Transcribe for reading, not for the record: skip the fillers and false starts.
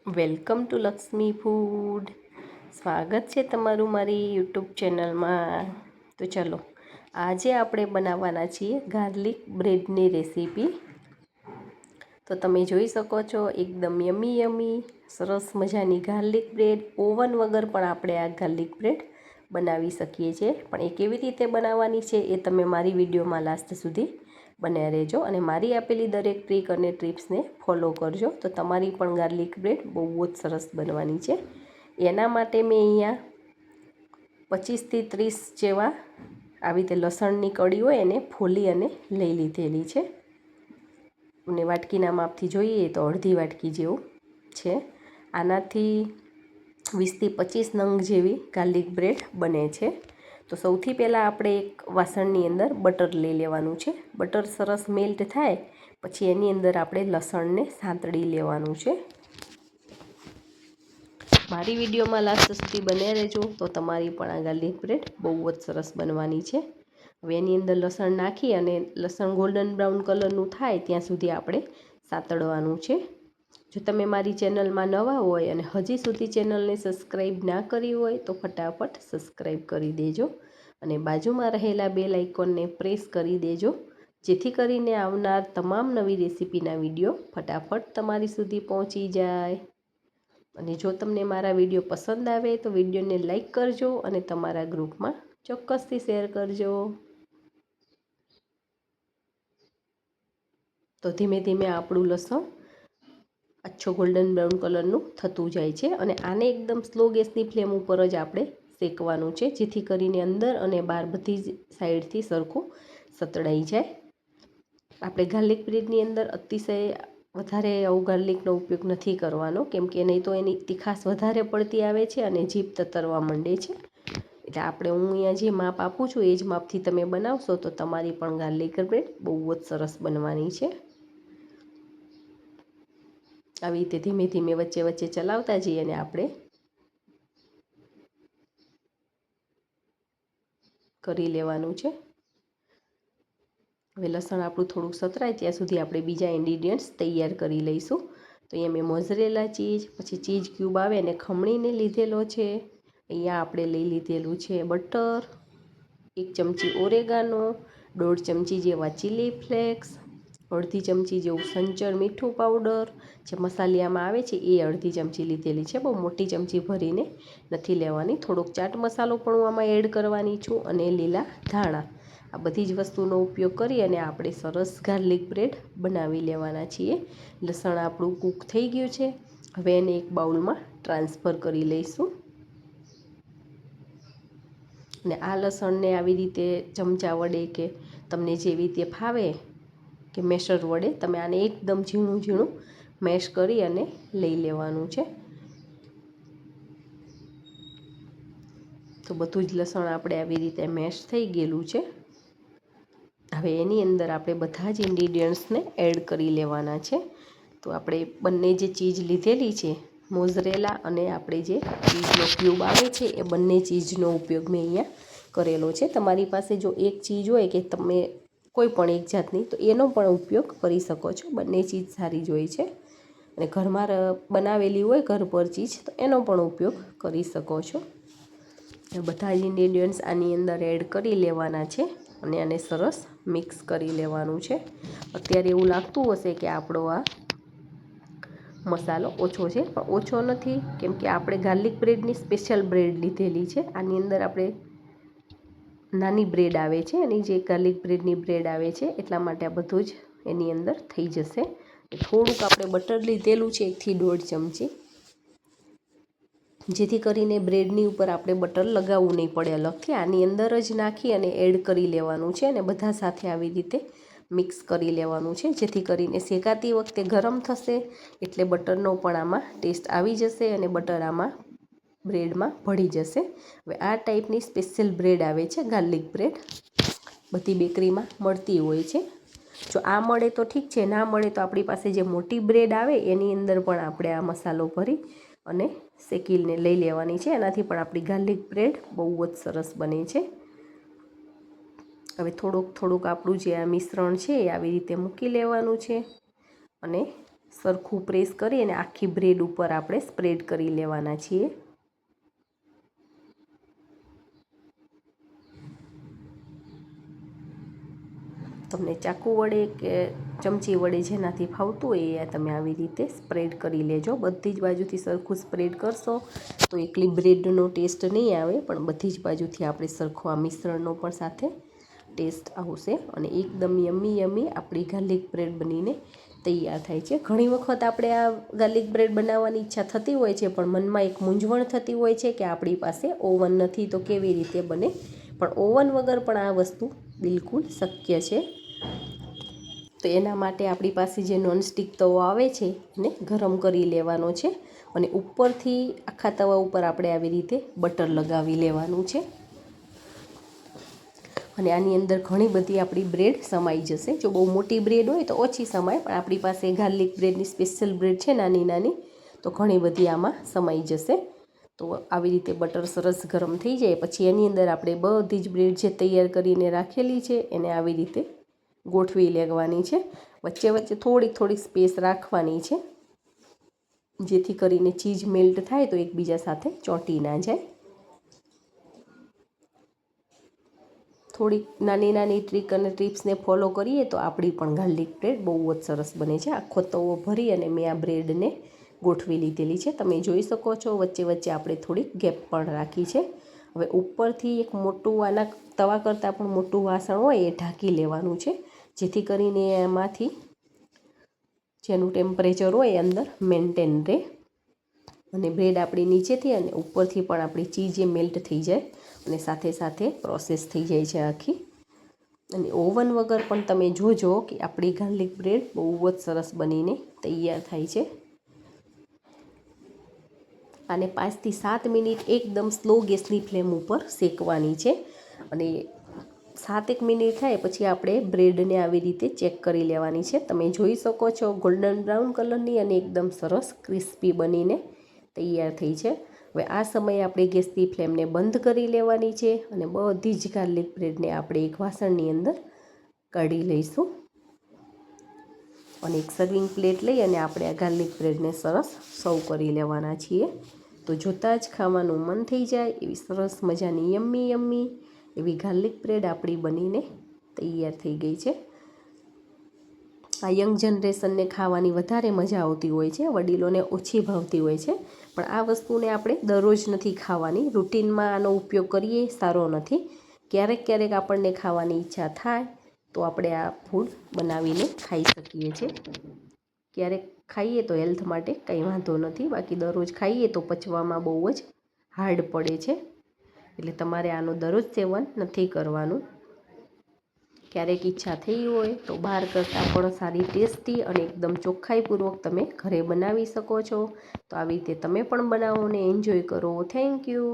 Welcome to Lakshmi food. સ્વાગત છે તમારું મારી યુટ્યુબ ચેનલમાં. તો ચલો, આજે આપણે બનાવવાના છીએ ગાર્લિક બ્રેડની રેસીપી. તો તમે જોઈ શકો છો એકદમ યમી યમી સરસ મજાની ગાર્લિક બ્રેડ. ઓવન વગર પણ આપણે આ ગાર્લિક બ્રેડ બનાવી શકીએ છીએ. પણ એ કેવી રીતે બનાવવાની છે એ તમે મારી વિડીયોમાં લાસ્ટ સુધી બન્યા રહેજો અને મારી આપેલી દરેક ટ્રીક અને ટિપ્સને ફોલો કરજો. તો તમારી પણ ગાર્લિક બ્રેડ બહુ જ સરસ બનવાની છે. એના માટે મેં અહીંયા 25થી 30 જેવા આવી રીતે લસણની કળી હોય એને ફોલી અને લઈ લીધેલી છે. અને વાટકીના માપથી જોઈએ તો અડધી વાટકી જેવું છે. આનાથી 20થી 25 નંગ જેવી ગાર્લિક બ્રેડ બને છે. તો સૌથી પહેલાં આપણે એક વાસણની અંદર બટર લઈ લેવાનું છે. બટર સરસ મેલ્ટ થાય પછી એની અંદર આપણે લસણને સાંતળી લેવાનું છે. મારી વિડીયોમાં લાસ્ટ સુધી બન્યા રહેજો તો તમારી પણ આ ગાર્લિક બ્રેડ બહુ જ સરસ બનવાની છે. હવે એની અંદર લસણ નાખી અને લસણ ગોલ્ડન બ્રાઉન કલરનું થાય ત્યાં સુધી આપણે સાતળવાનું છે. જો તમે મારી ચેનલમાં નવા હોય અને હજી સુધી ચેનલને સબસ્ક્રાઈબ ના કરી હોય તો ફટાફટ સબસ્ક્રાઈબ કરી દેજો અને બાજુમાં રહેલા બેલ આઇકોનને પ્રેસ કરી દેજો, જેથી કરીને આવનાર તમામ નવી રેસીપીના વિડીયો ફટાફટ તમારી સુધી પહોંચી જાય. અને જો તમને મારા વિડીયો પસંદ આવે તો વિડીયોને લાઈક કરજો અને તમારા ગ્રુપમાં ચોક્કસથી શેર કરજો. તો ધીમે ધીમે આપણું લસણ આછો ગોલ્ડન બ્રાઉન કલરનું થતું જાય છે અને આને એકદમ સ્લો ગેસની ફ્લેમ ઉપર જ આપણે શેકવાનું છે, જેથી કરીને અંદર અને બહાર બધી જ સાઈડથી સરખું સતળાઈ જાય. આપણે ગાર્લિક બ્રેડની અંદર અતિશય વધારે આવું ગાર્લિકનો ઉપયોગ નથી કરવાનો, કેમ કે નહીં તો એની તીખાશ વધારે પડતી આવે છે અને જીભ તતરવા માંડે છે. એટલે હું અહીંયા જે માપ આપું છું એ જ માપથી તમે બનાવશો તો તમારી પણ ગાર્લિક બ્રેડ બહુ જ સરસ બનવાની છે. આવી રીતે ધીમે ધીમે વચ્ચે વચ્ચે ચલાવતા જઈએ અને આપણે કરી લેવાનું છે. હવે લસણ આપણું થોડુંક સતરાય ત્યાં સુધી આપણે બીજા ઇન્ગ્રીડિયન્ટ્સ તૈયાર કરી લઈશું. તો અહીંયા મેં મોઝરેલા ચીઝ, પછી ચીઝ ક્યુબ આવે એને ખમણીને લીધેલો છે. અહીંયા આપણે લઈ લીધેલું છે બટર, 1 ચમચી ઓરેગાનો, 1.5 ચમચી જેવા ચીલી ફ્લેક્સ, અડધી ચમચી જેવું સંચર મીઠું પાવડર, જે મસાલિયામાં આવે છે એ અડધી ચમચી લીધેલી છે. બહુ મોટી ચમચી ભરીને નથી લેવાની. થોડોક ચાટ મસાલો પણ હું આમાં એડ કરવાની છું અને લીલા ધાણા. આ બધી જ વસ્તુનો ઉપયોગ કરી અને આપણે સરસ ગાર્લિક બ્રેડ બનાવી લેવાના છીએ. લસણ આપણું કૂક થઈ ગયું છે. હવે એને એક બાઉલમાં ટ્રાન્સફર કરી લઈશું અને આ લસણને આવી રીતે ચમચા વડે કે તમને જેવી રીતે ફાવે કે મેશર વડે તમે આને એકદમ ઝીણું ઝીણું મેશ કરી અને લઈ લેવાનું છે. તો બધું જ લસણ આપણે આવી રીતે મેશ થઈ ગયેલું છે. હવે એની અંદર આપણે બધા જ ઇન્ગ્રીડિયન્ટ્સને એડ કરી લેવાના છે. તો આપણે બંને જે ચીઝ લીધેલી છે મોઝરેલા અને આપણે જે ચીઝનો ક્યુબ આવે છે એ બંને ચીઝનો ઉપયોગ મેં અહીંયા કરેલો છે. તમારી પાસે જો એક ચીઝ હોય કે તમે કોઈ પણ એક જાતની તો એનો પણ ઉપયોગ કરી શકો છો. બંને ચીઝ સારી જ હોય છે અને ઘરમાં બનાવેલી હોય ઘર પર ચીઝ તો એનો પણ ઉપયોગ કરી શકો છો. બધા જ ઇન્ગ્રીડિયન્ટ્સ આની અંદર એડ કરી લેવાના છે અને આને સરસ મિક્સ કરી લેવાનું છે. અત્યારે એવું લાગતું હશે કે આપણો આ મસાલો ઓછો છે, પણ ઓછો નથી, કેમ કે આપણે ગાર્લિક બ્રેડની સ્પેશિયલ બ્રેડ લીધેલી છે. આની અંદર આપણે નાની બ્રેડ આવે છે અને જે ગાર્લિક બ્રેડની બ્રેડ આવે છે એટલા માટે આ બધું જ એની અંદર થઈ જશે. થોડુંક આપણે બટર લીધેલું છે 1 થી 1.5 ચમચી, જેથી કરીને બ્રેડની ઉપર આપણે બટર લગાવવું નહીં પડે અલગથી. આની અંદર જ નાખી અને એડ કરી લેવાનું છે અને બધા સાથે આવી રીતે મિક્સ કરી લેવાનું છે, જેથી કરીને શેકાતી વખતે ગરમ થશે એટલે બટરનો પણ આમાં ટેસ્ટ આવી જશે અને બટર આમાં બ્રેડમાં ભળી જશે. હવે આ ટાઈપની સ્પેશિયલ બ્રેડ આવે છે ગાર્લિક બ્રેડ, બધી બેકરીમાં મળતી હોય છે. જો આ મળે તો ઠીક છે, ના મળે તો આપણી પાસે જે મોટી બ્રેડ આવે એની અંદર પણ આપણે આ મસાલો ભરી અને શેકીને લઈ લેવાની છે. એનાથી પણ આપણી ગાર્લિક બ્રેડ બહુ જ સરસ બને છે. હવે થોડુંક આપણું જે આ મિશ્રણ છે એ આવી રીતે મૂકી લેવાનું છે અને સરખું પ્રેસ કરી અને આખી બ્રેડ ઉપર આપણે સ્પ્રેડ કરી લેવાના છીએ. તમને ચાકુ વડે કે ચમચી વડે જેનાથી ફાવતું હોય એ તમે આવી રીતે સ્પ્રેડ કરી લેજો. બધી જ બાજુથી સરખું સ્પ્રેડ કરશો તો એકલી બ્રેડનો ટેસ્ટ નહીં આવે, પણ બધી જ બાજુથી આપણે સરખો આ મિશ્રણનો પણ સાથે ટેસ્ટ આવશે અને એકદમ યમ્મી યમ્મી આપણી ગાર્લિક બ્રેડ બનીને તૈયાર થાય છે. ઘણી વખત આપણે આ ગાર્લિક બ્રેડ બનાવવાની ઈચ્છા થતી હોય છે, પણ મનમાં એક મૂંઝવણ થતી હોય છે કે આપણી પાસે ઓવન નથી તો કેવી રીતે બને. પણ ઓવન વગર પણ આ વસ્તુ બિલકુલ શક્ય છે. તો એના માટે આપણી પાસે જે નોનસ્ટિક તવો આવે છે એને ગરમ કરી લેવાનો છે અને ઉપરથી આખા તવા ઉપર આપણે આવી રીતે બટર લગાવી લેવાનું છે અને આની અંદર ઘણી બધી આપણી બ્રેડ સમાઈ જશે. જો બહુ મોટી બ્રેડ હોય તો ઓછી સમાય, પણ આપણી પાસે ગાર્લિક બ્રેડની સ્પેશિયલ બ્રેડ છે નાની નાની, તો ઘણી બધી આમાં સમાઈ જશે. તો આવી રીતે બટર સરસ ગરમ થઈ જાય પછી એની અંદર આપણે બધી જ બ્રેડ જે તૈયાર કરીને રાખેલી છે એને આવી રીતે ગોઠવી લેવાની છે. વચ્ચે વચ્ચે થોડીક થોડીક સ્પેસ રાખવાની છે, જેથી કરીને ચીઝ મેલ્ટ થાય તો એકબીજા સાથે ચોંટી ના જાય. થોડીક નાની નાની ટ્રીક અને ટિપ્સને ફોલો કરીએ તો આપણી પણ ગાર્લિક બ્રેડ બહુ જ સરસ બને છે. આખો તવો ભરી અને મેં આ બ્રેડને ગોઠવી લીધેલી છે. તમે જોઈ શકો છો વચ્ચે વચ્ચે આપણે થોડીક ગેપ પણ રાખી છે. હવે ઉપરથી એક મોટું આના તવા કરતાં પણ મોટું વાસણ હોય એ ઢાંકી લેવાનું છે, જેથી કરીને એમાંથી જેનું ટેમ્પરેચર હોય અંદર મેન્ટેન રહે અને બ્રેડ આપણી નીચેથી અને ઉપરથી પણ આપણી ચીઝ એ મેલ્ટ થઈ જાય અને સાથે સાથે પ્રોસેસ થઈ જાય છે આખી. અને ઓવન વગર પણ તમે જોજો કે આપણી ગાર્લિક બ્રેડ બહુ જ સરસ બનીને તૈયાર થાય છે. આને 5 થી 7 મિનિટ એકદમ સ્લો ગેસની ફ્લેમ ઉપર શેકવાની છે અને 7 મિનિટ થાય પછી આપણે બ્રેડને આવી રીતે ચેક કરી લેવાની છે. તમે જોઈ શકો છો ગોલ્ડન બ્રાઉન કલરની અને એકદમ સરસ ક્રિસ્પી બનીને તૈયાર થઈ છે. હવે આ સમયે આપણે ગેસની ફ્લેમને બંધ કરી લેવાની છે અને બધી જ ગાર્લિક બ્રેડને આપણે એક વાસણની અંદર કાઢી લઈશું અને એક સર્વિંગ પ્લેટ લઈ અને આપણે આ ગાર્લિક બ્રેડને સરસ સર્વ કરી લેવાના છીએ. તો જોતાં જ ખાવાનું મન થઈ જાય એવી સરસ મજાની યમ્મી યમ્મી એવી ગાર્લિક બ્રેડ આપણી બનીને તૈયાર થઈ ગઈ છે. આ યંગ જનરેશનને ખાવાની વધારે મજા આવતી હોય છે, વડીલોને ઓછી ભાવતી હોય છે, પણ આ વસ્તુને આપણે દરરોજ નથી ખાવાની. રૂટિનમાં આનો ઉપયોગ કરીએ સારો નથી. ક્યારેક ક્યારેક આપણને ખાવાની ઈચ્છા થાય તો આપણે આ ફૂડ બનાવીને ખાઈ શકીએ છીએ. ક્યારેક ખાઈએ તો હેલ્થ માટે કંઈ વાંધો નથી, બાકી દરરોજ ખાઈએ તો પચવામાં બહુ જ હાર્ડ પડે છે, એટલે તમારે આનું દરરોજ સેવન નથી કરવાનું. ક્યારેક ઈચ્છા થઈ હોય તો બહાર કરતાં પણ સારી ટેસ્ટી અને એકદમ ચોખ્ખાઈપૂર્વક તમે ઘરે બનાવી શકો છો. તો આવી રીતે તમે પણ બનાવો અને એન્જોય કરો. Thank you.